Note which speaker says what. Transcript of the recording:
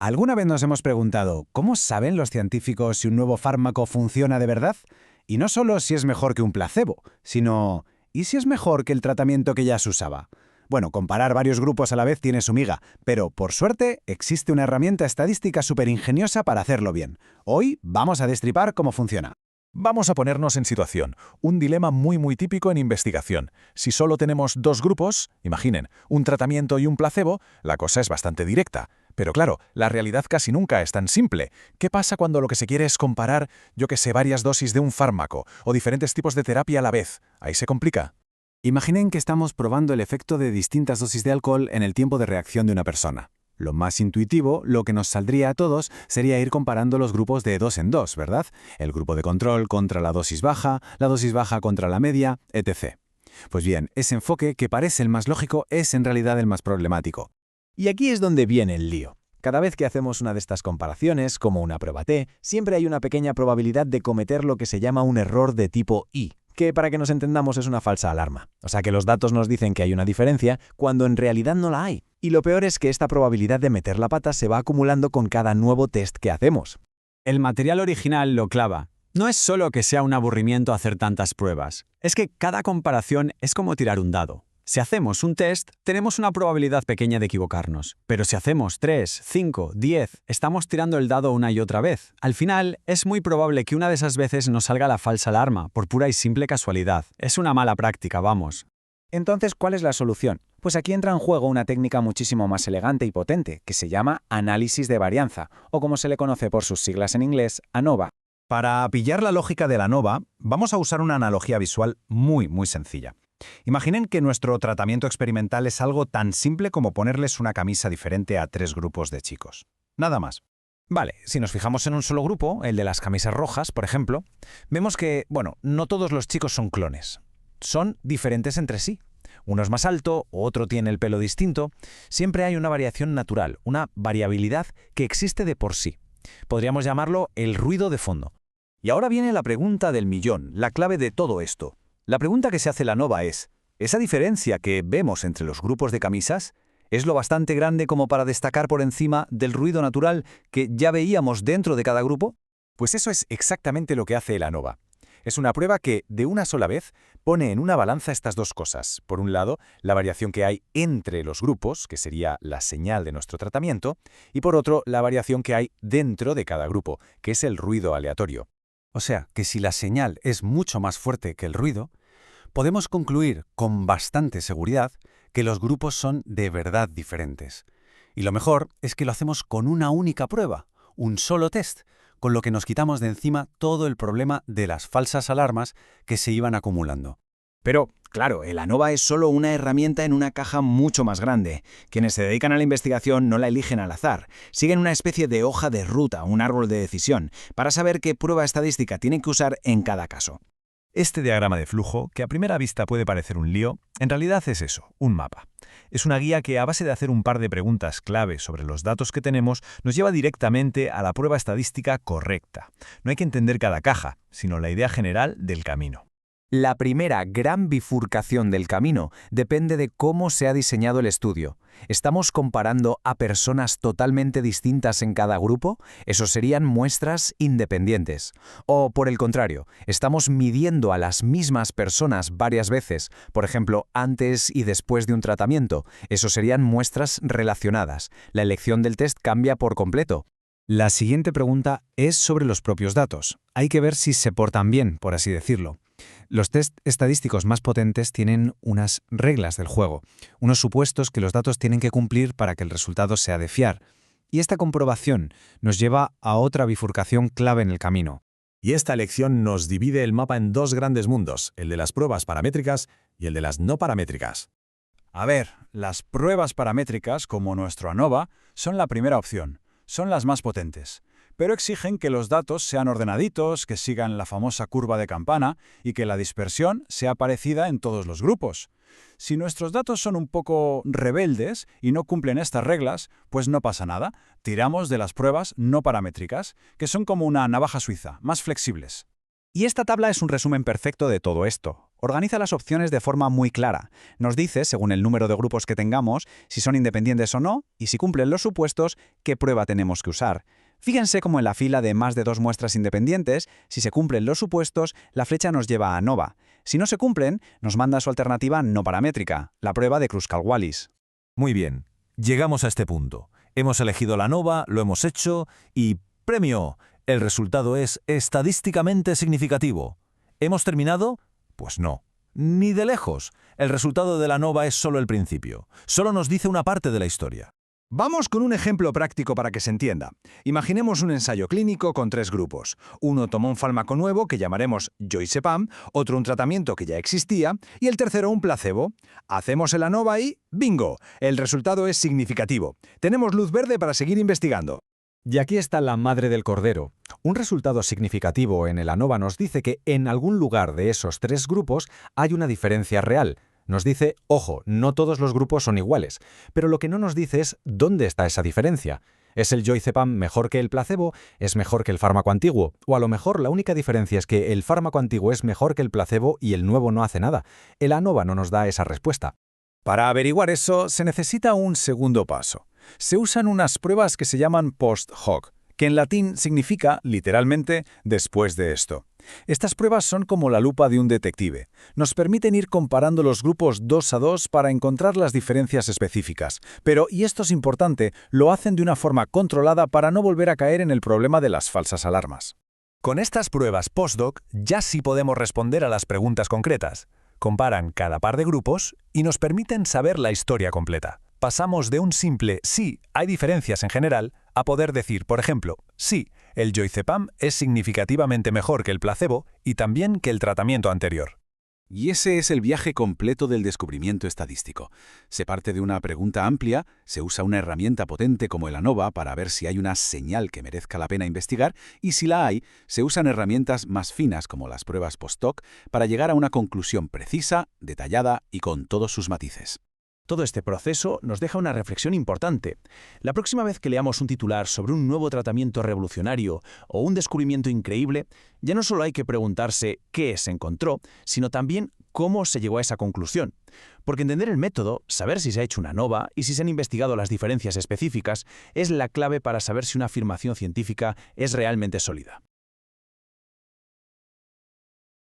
Speaker 1: ¿Alguna vez nos hemos preguntado cómo saben los científicos si un nuevo fármaco funciona de verdad? Y no solo si es mejor que un placebo, sino ¿y si es mejor que el tratamiento que ya se usaba? Bueno, comparar varios grupos a la vez tiene su miga, pero por suerte existe una herramienta estadística súper ingeniosa para hacerlo bien. Hoy vamos a destripar cómo funciona.
Speaker 2: Vamos a ponernos en situación, un dilema muy típico en investigación. Si solo tenemos dos grupos, imaginen, un tratamiento y un placebo, la cosa es bastante directa. Pero claro, la realidad casi nunca es tan simple. ¿Qué pasa cuando lo que se quiere es comparar, varias dosis de un fármaco o diferentes tipos de terapia a la vez? Ahí se complica.
Speaker 1: Imaginen que estamos probando el efecto de distintas dosis de alcohol en el tiempo de reacción de una persona. Lo más intuitivo, lo que nos saldría a todos, sería ir comparando los grupos de dos en dos, ¿verdad? El grupo de control contra la dosis baja contra la media, etc. Pues bien, ese enfoque, que parece el más lógico, es en realidad el más problemático.
Speaker 3: Y aquí es donde viene el lío. Cada vez que hacemos una de estas comparaciones, como una prueba T, siempre hay una pequeña probabilidad de cometer lo que se llama un error de tipo I, que para que nos entendamos es una falsa alarma. O sea que los datos nos dicen que hay una diferencia cuando en realidad no la hay. Y lo peor es que esta probabilidad de meter la pata se va acumulando con cada nuevo test que hacemos.
Speaker 4: El material original lo clava. No es solo que sea un aburrimiento hacer tantas pruebas, es que cada comparación es como tirar un dado. Si hacemos un test, tenemos una probabilidad pequeña de equivocarnos. Pero si hacemos 3, 5, 10, estamos tirando el dado una y otra vez. Al final, es muy probable que una de esas veces nos salga la falsa alarma, por pura y simple casualidad. Es una mala práctica, vamos.
Speaker 3: Entonces, ¿cuál es la solución? Pues aquí entra en juego una técnica muchísimo más elegante y potente, que se llama análisis de varianza, o como se le conoce por sus siglas en inglés, ANOVA.
Speaker 1: Para pillar la lógica de la ANOVA, vamos a usar una analogía visual muy sencilla. Imaginen que nuestro tratamiento experimental es algo tan simple como ponerles una camisa diferente a 3 grupos de chicos. Nada más.
Speaker 3: Vale, si nos fijamos en un solo grupo, el de las camisas rojas, por ejemplo, vemos que, no todos los chicos son clones. Son diferentes entre sí. Uno es más alto, otro tiene el pelo distinto. Siempre hay una variación natural, una variabilidad que existe de por sí. Podríamos llamarlo el ruido de fondo.
Speaker 5: Y ahora viene la pregunta del millón, la clave de todo esto. La pregunta que se hace la ANOVA es, ¿esa diferencia que vemos entre los grupos de camisas es lo bastante grande como para destacar por encima del ruido natural que ya veíamos dentro de cada grupo?
Speaker 2: Pues eso es exactamente lo que hace el ANOVA. Es una prueba que, de una sola vez, pone en una balanza estas dos cosas. Por un lado, la variación que hay entre los grupos, que sería la señal de nuestro tratamiento, y por otro, la variación que hay dentro de cada grupo, que es el ruido aleatorio.
Speaker 1: O sea, que si la señal es mucho más fuerte que el ruido, podemos concluir con bastante seguridad que los grupos son de verdad diferentes. Y lo mejor es que lo hacemos con una única prueba, un solo test, con lo que nos quitamos de encima todo el problema de las falsas alarmas que se iban acumulando.
Speaker 3: Pero, claro, el ANOVA es solo una herramienta en una caja mucho más grande. Quienes se dedican a la investigación no la eligen al azar. Siguen una especie de hoja de ruta, un árbol de decisión, para saber qué prueba estadística tienen que usar en cada caso.
Speaker 2: Este diagrama de flujo, que a primera vista puede parecer un lío, en realidad es eso, un mapa. Es una guía que, a base de hacer un par de preguntas clave sobre los datos que tenemos, nos lleva directamente a la prueba estadística correcta. No hay que entender cada caja, sino la idea general del camino.
Speaker 3: La primera gran bifurcación del camino depende de cómo se ha diseñado el estudio. ¿Estamos comparando a personas totalmente distintas en cada grupo? Esos serían muestras independientes. O, por el contrario, ¿estamos midiendo a las mismas personas varias veces, por ejemplo, antes y después de un tratamiento? Esos serían muestras relacionadas. La elección del test cambia por completo.
Speaker 1: La siguiente pregunta es sobre los propios datos. Hay que ver si se portan bien, por así decirlo. Los test estadísticos más potentes tienen unas reglas del juego, unos supuestos que los datos tienen que cumplir para que el resultado sea de fiar. Y esta comprobación nos lleva a otra bifurcación clave en el camino.
Speaker 2: Y esta elección nos divide el mapa en dos grandes mundos, el de las pruebas paramétricas y el de las no paramétricas.
Speaker 6: A ver, las pruebas paramétricas, como nuestro ANOVA, son la primera opción. Son las más potentes, pero exigen que los datos sean ordenaditos, que sigan la famosa curva de campana y que la dispersión sea parecida en todos los grupos. Si nuestros datos son un poco rebeldes y no cumplen estas reglas, pues no pasa nada, tiramos de las pruebas no paramétricas, que son como una navaja suiza, más flexibles.
Speaker 3: Y esta tabla es un resumen perfecto de todo esto.
Speaker 1: Organiza las opciones de forma muy clara. Nos dice, según el número de grupos que tengamos, si son independientes o no, y si cumplen los supuestos, qué prueba tenemos que usar. Fíjense cómo en la fila de más de 2 muestras independientes, si se cumplen los supuestos, la flecha nos lleva a ANOVA. Si no se cumplen, nos manda su alternativa no paramétrica, la prueba de Kruskal-Wallis.
Speaker 5: Muy bien, llegamos a este punto. Hemos elegido la ANOVA, lo hemos hecho y ¡premio! El resultado es estadísticamente significativo. ¿Hemos terminado? Pues no. Ni de lejos. El resultado de la ANOVA es solo el principio. Solo nos dice una parte de la historia.
Speaker 7: Vamos con un ejemplo práctico para que se entienda. Imaginemos un ensayo clínico con 3 grupos. Uno tomó un fármaco nuevo que llamaremos Joycepam, otro un tratamiento que ya existía y el tercero un placebo. Hacemos el ANOVA y ¡bingo! El resultado es significativo. Tenemos luz verde para seguir investigando.
Speaker 3: Y aquí está la madre del cordero. Un resultado significativo en el ANOVA nos dice que en algún lugar de esos 3 grupos hay una diferencia real. Nos dice, ojo, no todos los grupos son iguales, pero lo que no nos dice es dónde está esa diferencia. ¿Es el Joycepam mejor que el placebo? ¿Es mejor que el fármaco antiguo? O a lo mejor la única diferencia es que el fármaco antiguo es mejor que el placebo y el nuevo no hace nada. El ANOVA no nos da esa respuesta.
Speaker 2: Para averiguar eso, se necesita un segundo paso. Se usan unas pruebas que se llaman post hoc, que en latín significa, literalmente, después de esto. Estas pruebas son como la lupa de un detective. Nos permiten ir comparando los grupos 2 a 2 para encontrar las diferencias específicas. Pero, y esto es importante, lo hacen de una forma controlada para no volver a caer en el problema de las falsas alarmas.
Speaker 5: Con estas pruebas postdoc ya sí podemos responder a las preguntas concretas. Comparan cada par de grupos y nos permiten saber la historia completa. Pasamos de un simple sí, hay diferencias en general, a poder decir, por ejemplo, sí, el Joycepam es significativamente mejor que el placebo y también que el tratamiento anterior.
Speaker 2: Y ese es el viaje completo del descubrimiento estadístico. Se parte de una pregunta amplia, se usa una herramienta potente como el ANOVA para ver si hay una señal que merezca la pena investigar, y si la hay, se usan herramientas más finas como las pruebas post-hoc para llegar a una conclusión precisa, detallada y con todos sus matices.
Speaker 8: Todo este proceso nos deja una reflexión importante. La próxima vez que leamos un titular sobre un nuevo tratamiento revolucionario o un descubrimiento increíble, ya no solo hay que preguntarse qué se encontró, sino también cómo se llegó a esa conclusión. Porque entender el método, saber si se ha hecho una ANOVA y si se han investigado las diferencias específicas, es la clave para saber si una afirmación científica es realmente sólida.